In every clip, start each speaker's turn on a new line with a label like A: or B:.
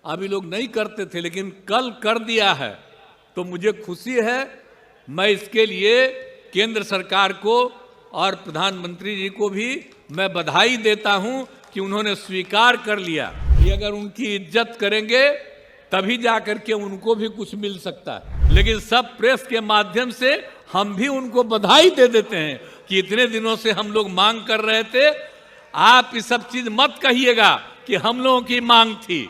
A: अभी लोग नहीं करते थे, लेकिन कल कर दिया है तो मुझे खुशी है। मैं इसके लिए केंद्र सरकार को और प्रधानमंत्री जी को भी मैं बधाई देता हूं कि उन्होंने स्वीकार कर लिया कि अगर उनकी इज्जत करेंगे तभी जाकर के उनको भी कुछ मिल सकता है। लेकिन सब प्रेस के माध्यम से हम भी उनको बधाई दे देते हैं कि इतने दिनों से हम लोग मांग कर रहे थे। आप ये सब चीज मत कहिएगा कि हम लोगों की मांग थी,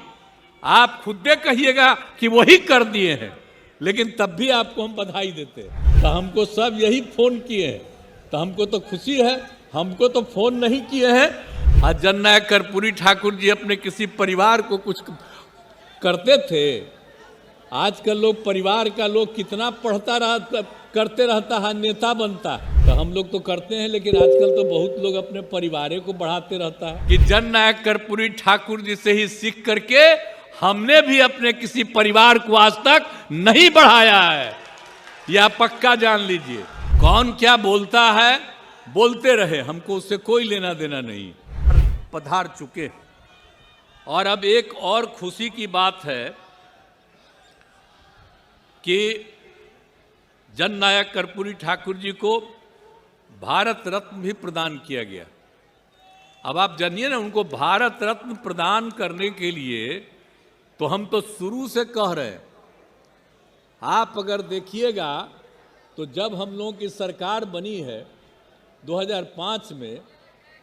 A: आप खुद कहिएगा कि वही कर दिए हैं, लेकिन तब भी आपको हम बधाई देते हैं। तो हमको सब यही फोन किए हैं, तो हमको तो खुशी है। हमको तो फोन नहीं किए हैं। आज जननायक कर्पूरी ठाकुर जी अपने किसी परिवार को कुछ करते थे। आजकल लोग परिवार का लोग कितना करते रहता है, नेता बनता है। तो हम लोग तो करते हैं, लेकिन आजकल तो बहुत लोग अपने परिवार को बढ़ाते रहता है कि जननायक कर्पूरी ठाकुर जी से ही सीख करके हमने भी अपने किसी परिवार को आज तक नहीं बढ़ाया है। यह पक्का जान लीजिए। कौन क्या बोलता है, बोलते रहे, हमको उससे कोई लेना देना नहीं। पधार चुके। और अब एक और खुशी की बात है कि जननायक कर्पूरी ठाकुर जी को भारत रत्न भी प्रदान किया गया। अब आप जानिए ना, उनको भारत रत्न प्रदान करने के लिए तो हम तो शुरू से कह रहे हैं। आप अगर देखिएगा तो जब हम लोगों की सरकार बनी है 2005 में,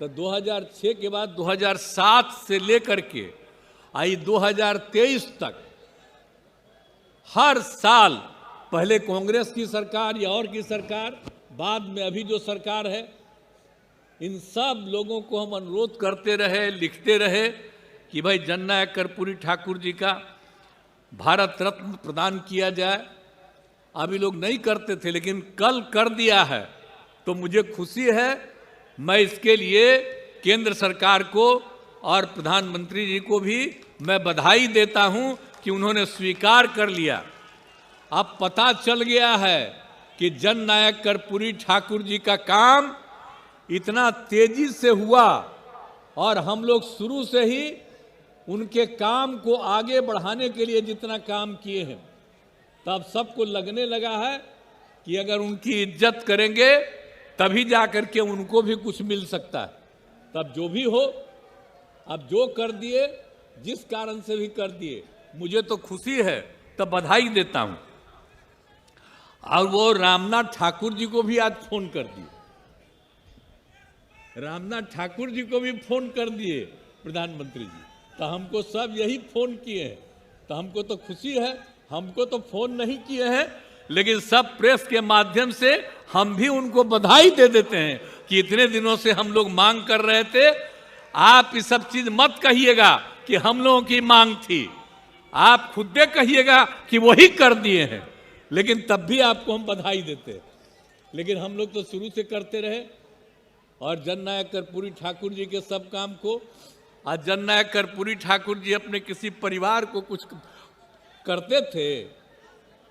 A: तो 2006 के बाद 2007 से लेकर के आई 2023 तक हर साल, पहले कांग्रेस की सरकार या और की सरकार, बाद में अभी जो सरकार है, इन सब लोगों को हम अनुरोध करते रहे, लिखते रहे कि भाई जननायक कर्पूरी ठाकुर जी का भारत रत्न प्रदान किया जाए। अभी लोग नहीं करते थे, लेकिन कल कर दिया है तो मुझे खुशी है। मैं इसके लिए केंद्र सरकार को और प्रधानमंत्री जी को भी मैं बधाई देता हूं कि उन्होंने स्वीकार कर लिया। अब पता चल गया है कि जननायक कर्पूरी ठाकुर जी का काम इतना तेजी से हुआ और हम लोग शुरू से ही उनके काम को आगे बढ़ाने के लिए जितना काम किए हैं, तब सबको लगने लगा है कि अगर उनकी इज्जत करेंगे तभी जाकर के उनको भी कुछ मिल सकता है। तब जो भी हो, अब जो कर दिए, जिस कारण से भी कर दिए, मुझे तो खुशी है, तब बधाई देता हूं। और वो रामनाथ ठाकुर जी को भी आज फोन कर दिए, रामनाथ ठाकुर जी को भी फोन कर दिए प्रधानमंत्री जी। तो हमको सब यही फोन किए हैं, तो हमको तो खुशी है। हमको तो फोन नहीं किए हैं, लेकिन सब प्रेस के माध्यम से हम भी उनको बधाई दे देते हैं कि इतने दिनों से हम लोग मांग कर रहे थे। आप ये सब चीज मत कहिएगा कि हम लोगों की मांग थी, आप खुद कहिएगा कि वही कर दिए हैं, लेकिन तब भी आपको हम बधाई देते हैं। लेकिन हम लोग तो शुरू से करते रहे और जननायक कर्पूरी ठाकुर जी के सब काम को। आज जननायक कर्पूरी ठाकुर जी अपने किसी परिवार को कुछ करते थे।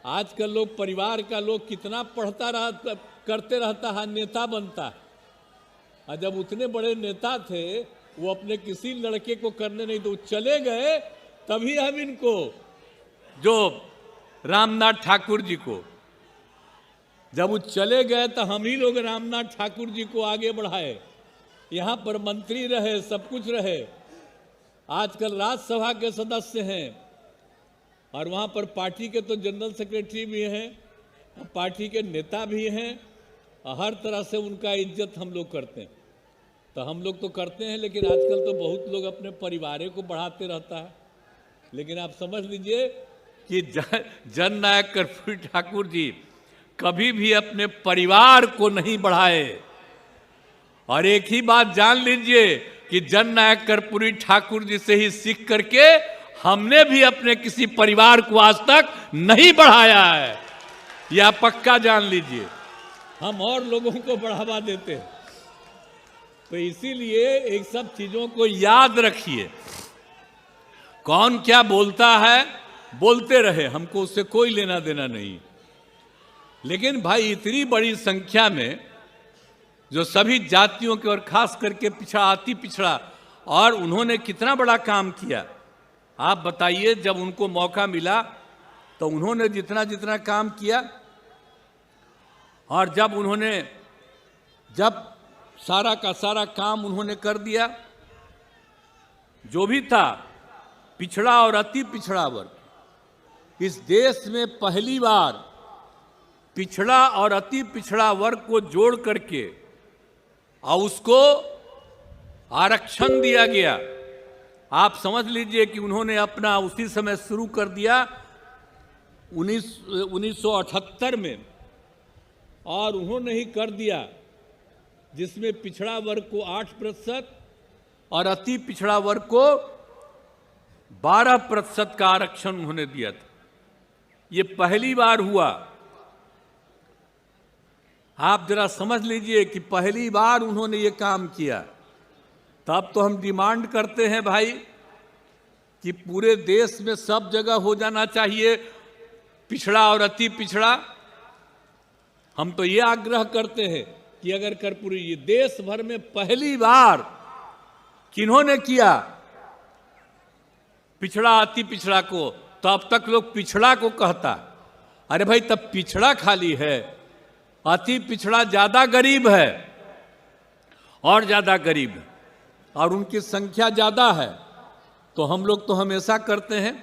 A: आजकल लोग परिवार का लोग कितना करते रहता है, नेता बनता है। और जब उतने बड़े नेता थे, वो अपने किसी लड़के को करने नहीं, तो चले गए। तभी हम इनको, जो रामनाथ ठाकुर जी को, जब वो चले गए तो हम ही लोग रामनाथ ठाकुर जी को आगे बढ़ाए। यहाँ पर मंत्री रहे, सब कुछ रहे। आजकल राज्यसभा के सदस्य हैं और वहाँ पर पार्टी के तो जनरल सेक्रेटरी भी हैं, पार्टी के नेता भी हैं। हर तरह से उनका इज्जत हम लोग करते हैं। तो हम लोग तो करते हैं, लेकिन आजकल तो बहुत लोग अपने परिवार को बढ़ाते रहता है। लेकिन आप समझ लीजिए कि जननायक कर्पूरी ठाकुर जी कभी भी अपने परिवार को नहीं बढ़ाए। और एक ही बात जान लीजिए कि जननायक कर्पूरी ठाकुर जी से ही सीख करके हमने भी अपने किसी परिवार को आज तक नहीं बढ़ाया है। यह पक्का जान लीजिए। हम और लोगों को बढ़ावा देते हैं। तो इसीलिए एक सब चीजों को याद रखिए। कौन क्या बोलता है, बोलते रहे, हमको उससे कोई लेना देना नहीं। लेकिन भाई इतनी बड़ी संख्या में जो सभी जातियों के और खास करके पिछड़ा, अति पिछड़ा, और उन्होंने कितना बड़ा काम किया। आप बताइए, जब उनको मौका मिला तो उन्होंने जितना जितना काम किया, और जब सारा का सारा काम उन्होंने कर दिया, जो भी था पिछड़ा और अति पिछड़ा वर्ग, इस देश में पहली बार पिछड़ा और अति पिछड़ा वर्ग को जोड़ करके और उसको आरक्षण दिया गया। आप समझ लीजिए कि उन्होंने अपना उसी समय शुरू कर दिया 1978 में, और उन्होंने ही कर दिया, जिसमें पिछड़ा वर्ग को 8% और अति पिछड़ा वर्ग को 12% का आरक्षण उन्होंने दिया था। ये पहली बार हुआ। आप जरा समझ लीजिए कि पहली बार उन्होंने ये काम किया। तब तो हम डिमांड करते हैं भाई कि पूरे देश में सब जगह हो जाना चाहिए पिछड़ा और अति पिछड़ा। हम तो ये आग्रह करते हैं कि अगर कर्पूरी ये देश भर में पहली बार किन्होंने किया पिछड़ा अति पिछड़ा को, तो अब तक लोग पिछड़ा को कहता। अरे भाई, तब पिछड़ा खाली है, अति पिछड़ा ज्यादा गरीब है और ज्यादा गरीब है, और उनकी संख्या ज्यादा है। तो हम लोग तो हमेशा करते हैं,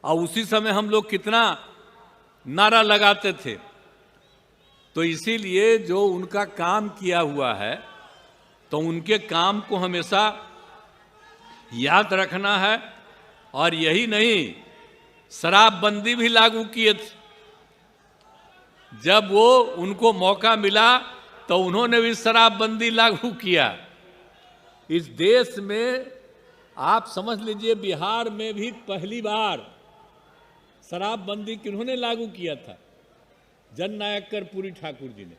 A: और उसी समय हम लोग कितना नारा लगाते थे। तो इसीलिए जो उनका काम किया हुआ है, तो उनके काम को हमेशा याद रखना है। और यही नहीं, शराबबंदी भी लागू किए थे। जब वो उनको मौका मिला तो उन्होंने भी शराबबंदी लागू किया। इस देश में आप समझ लीजिए, बिहार में भी पहली बार शराबबंदी किन्होंने लागू किया था? जननायक कर्पूरी ठाकुर जी ने।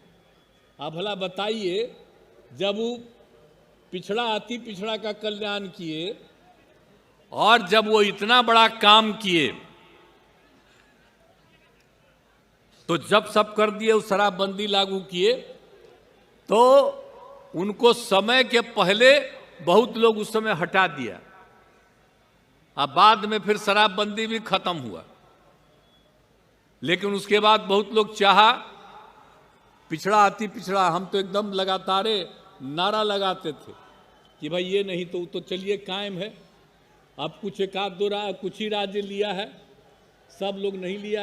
A: आप भला बताइए, जब वो पिछड़ा अति पिछड़ा का कल्याण किए और जब वो इतना बड़ा काम किए, तो जब सब कर दिए, उस शराबबंदी लागू किए, तो उनको समय के पहले बहुत लोग उस समय हटा दिया। अब बाद में फिर शराबबंदी भी खत्म हुआ, लेकिन उसके बाद बहुत लोग चाहा पिछड़ा अति पिछड़ा। हम तो एकदम लगातार नारा लगाते थे कि भाई ये नहीं तो चलिए कायम है। अब कुछ एक आध दो कुछ ही राज्य लिया है, सब लोग नहीं लिया है।